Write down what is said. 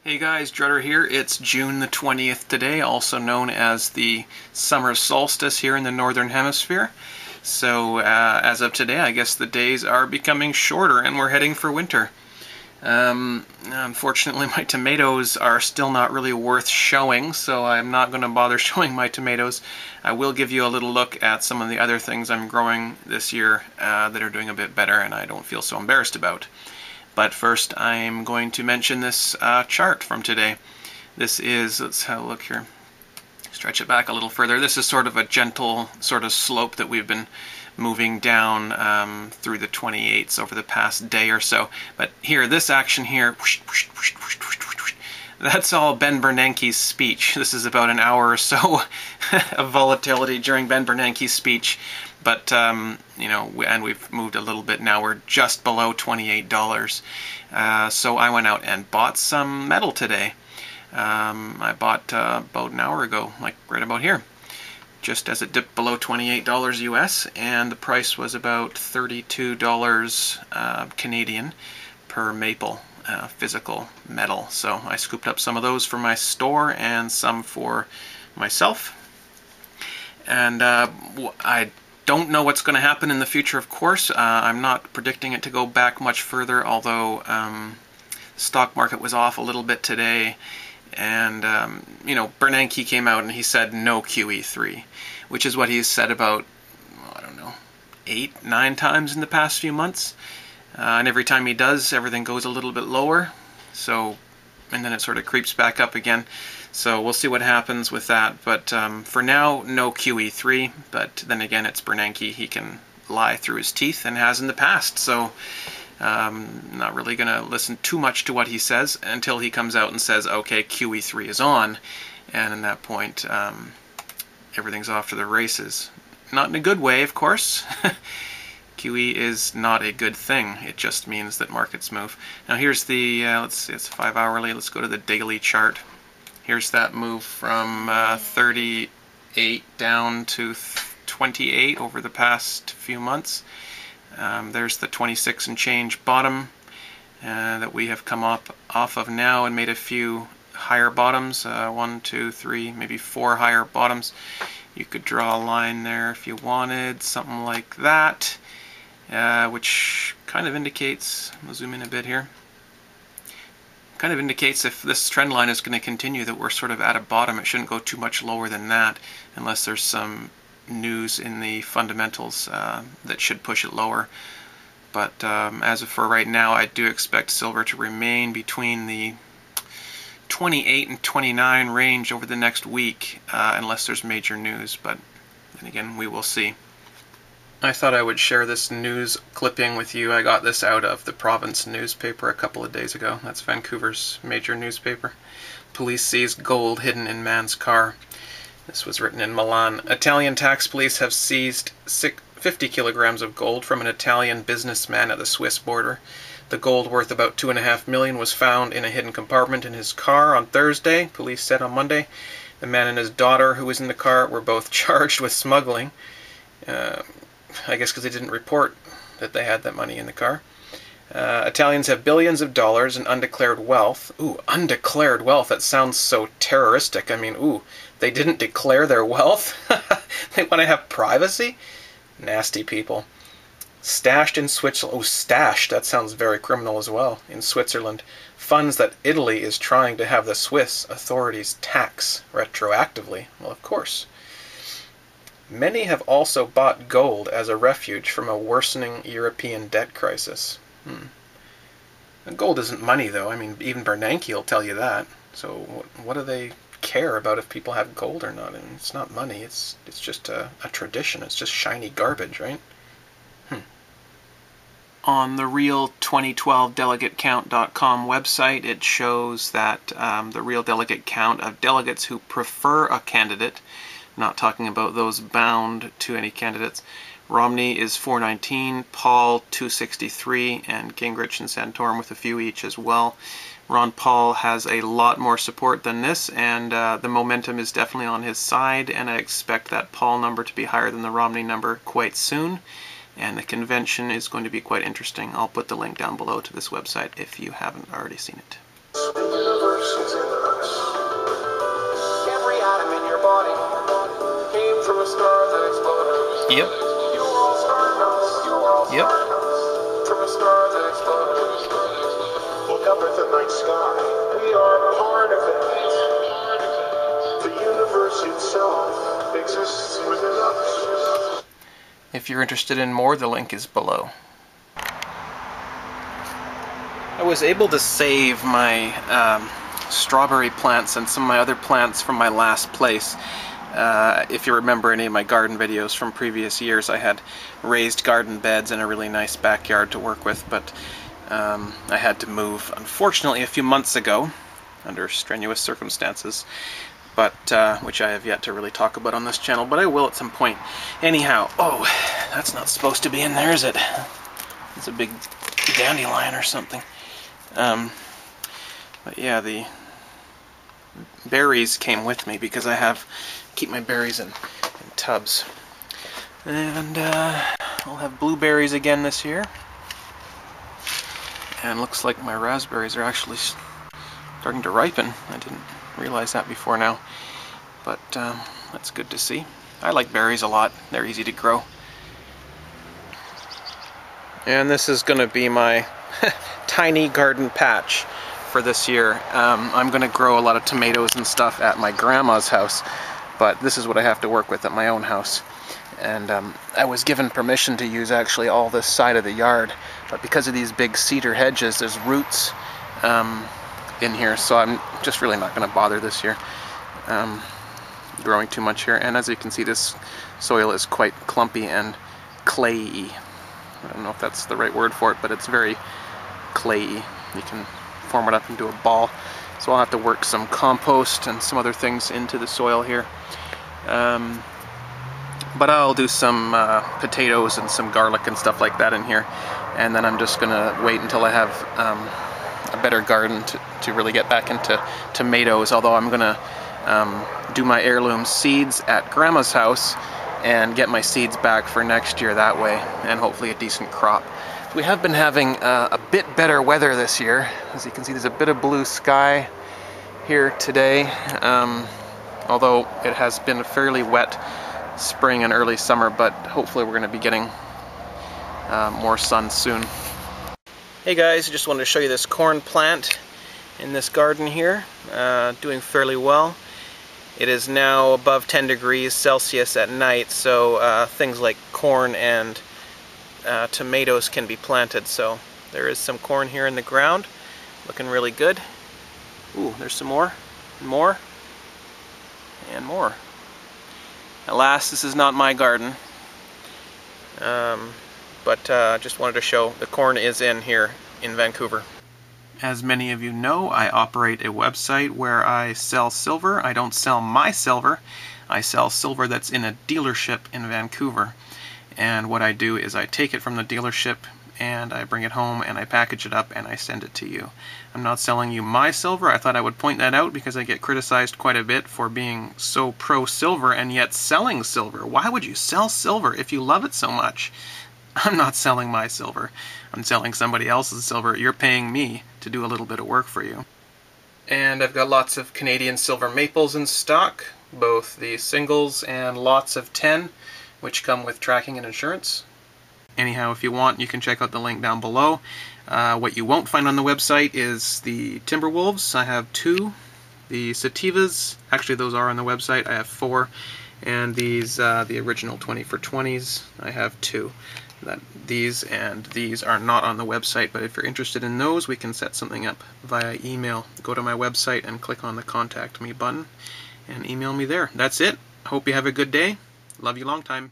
Hey guys, Drutter here. It's June the 20th today, also known as the summer solstice here in the Northern Hemisphere. So as of today, I guess the days are becoming shorter and we're heading for winter. Unfortunately, my tomatoes are still not really worth showing, so I'm not going to bother showing my tomatoes. I will give you a little look at some of the other things I'm growing this year that are doing a bit better and I don't feel so embarrassed about. But first, I'm going to mention this chart from today. This is, let's have a look here, stretch it back a little further. This is sort of a gentle sort of slope that we've been moving down through the 28s over the past day or so. But here, this action here, that's all Ben Bernanke's speech. This is about an hour or so of volatility during Ben Bernanke's speech. But, you know, and we've moved a little bit now. We're just below $28. So I went out and bought some metal today. I bought about an hour ago, like right about here, just as it dipped below $28 US, and the price was about $32 Canadian per maple physical metal. So I scooped up some of those for my store and some for myself. And I don't know what's going to happen in the future, of course. I'm not predicting it to go back much further, although the stock market was off a little bit today. And, you know, Bernanke came out and he said no QE3, which is what he's said about, I don't know, 8, 9 times in the past few months. And every time he does, everything goes a little bit lower. So, and then it sort of creeps back up again. So we'll see what happens with that. But for now, no QE3. But then again, it's Bernanke. He can lie through his teeth and has in the past. So not really going to listen too much to what he says until he comes out and says, okay, QE3 is on. And at that point, everything's off to the races. Not in a good way, of course. QE is not a good thing. It just means that markets move. Now here's the, let's see, it's 5 hourly. Let's go to the daily chart. Here's that move from 38 down to 28 over the past few months. There's the 26 and change bottom that we have come off of now and made a few higher bottoms. 1, 2, 3, maybe 4 higher bottoms. You could draw a line there if you wanted, something like that. Which kind of indicates, I'll zoom in a bit here, kind of indicates if this trend line is going to continue that we're sort of at a bottom. It shouldn't go too much lower than that unless there's some news in the fundamentals that should push it lower. But as of for right now, I do expect silver to remain between the 28 and 29 range over the next week unless there's major news. But then again, we will see. I thought I would share this news clipping with you. I got this out of the Province newspaper a couple of days ago. That's Vancouver's major newspaper. Police seize gold hidden in man's car. This was written in Milan. Italian tax police have seized 50 kilograms of gold from an Italian businessman at the Swiss border. The gold, worth about $2.5 million, was found in a hidden compartment in his car on Thursday, police said on Monday. The man and his daughter, who was in the car, were both charged with smuggling. I guess because they didn't report that they had that money in the car. Italians have billions of dollars in undeclared wealth. Ooh, undeclared wealth. That sounds so terroristic. I mean, ooh, they didn't declare their wealth? They want to have privacy? Nasty people. Stashed in Switzerland. Oh, stashed. That sounds very criminal as well. In Switzerland. Funds that Italy is trying to have the Swiss authorities tax retroactively. Well, of course. Many have also bought gold as a refuge from a worsening European debt crisis. Gold isn't money, though. I mean, even Bernanke will tell you that. So what do they care about if people have gold or not? I mean, it's not money. It's just a tradition. It's just shiny garbage, right? On the real 2012 DelegateCount.com website, it shows that the real delegate count of delegates who prefer a candidate, not talking about those bound to any candidates. Romney is 419, Paul 263, and Gingrich and Santorum with a few each as well. Ron Paul has a lot more support than this, and the momentum is definitely on his side, and I expect that Paul number to be higher than the Romney number quite soon. And the convention is going to be quite interesting. I'll put the link down below to this website if you haven't already seen it. universe is in us. Every atom in your body came from a star that exploded. Yep. You were all stardust. You were all stardust from a star that exploded. Look up at the night sky. We are part of it. The universe itself exists within us. If you're interested in more, the link is below. I was able to save my strawberry plants and some of my other plants from my last place. If you remember any of my garden videos from previous years, I had raised garden beds and a really nice backyard to work with, but I had to move, unfortunately, a few months ago under strenuous circumstances, but which I have yet to really talk about on this channel, but I will at some point. Anyhow, oh, that's not supposed to be in there, is it? It's a big dandelion or something. But yeah, the berries came with me because I keep my berries in tubs. And I'll have blueberries again this year. And looks like my raspberries are actually starting to ripen. I didn't realize that before now, but that's good to see. I like berries a lot. They're easy to grow. And this is going to be my tiny garden patch for this year. I'm going to grow a lot of tomatoes and stuff at my grandma's house, but this is what I have to work with at my own house. And I was given permission to use actually all this side of the yard, but because of these big cedar hedges, there's roots in here, so I'm just really not going to bother this year growing too much here. And as you can see, this soil is quite clumpy and clayey. I don't know if that's the right word for it, but it's very clayey. You can form it up into a ball. So I'll have to work some compost and some other things into the soil here. But I'll do some potatoes and some garlic and stuff like that in here. And then I'm just going to wait until I have a better garden to really get back into tomatoes. Although I'm going to do my heirloom seeds at Grandma's house and get my seeds back for next year that way, and hopefully a decent crop. We have been having a bit better weather this year. As you can see, there's a bit of blue sky here today, although it has been a fairly wet spring and early summer, but hopefully we're going to be getting more sun soon. Hey guys, I just wanted to show you this corn plant in this garden here, doing fairly well. It is now above 10 degrees Celsius at night, so things like corn and tomatoes can be planted. So there is some corn here in the ground, looking really good. Ooh, there's some more, and more, and more. Alas, this is not my garden, but just wanted to show the corn is in here in Vancouver. As many of you know, I operate a website where I sell silver. I don't sell my silver. I sell silver that's in a dealership in Vancouver. And what I do is I take it from the dealership and I bring it home and I package it up and I send it to you. I'm not selling you my silver. I thought I would point that out because I get criticized quite a bit for being so pro-silver and yet selling silver. Why would you sell silver if you love it so much? I'm not selling my silver. I'm selling somebody else's silver. You're paying me to do a little bit of work for you. And I've got lots of Canadian silver maples in stock, both the singles and lots of 10, which come with tracking and insurance. Anyhow, if you want, you can check out the link down below. What you won't find on the website is the Timberwolves. I have 2. The Sativas, actually those are on the website. I have 4. And these, the original 20 for 20s, I have 2. These and these are not on the website, but if you're interested in those, we can set something up via email. Go to my website and click on the Contact Me button and email me there. That's it. Hope you have a good day. Love you long time.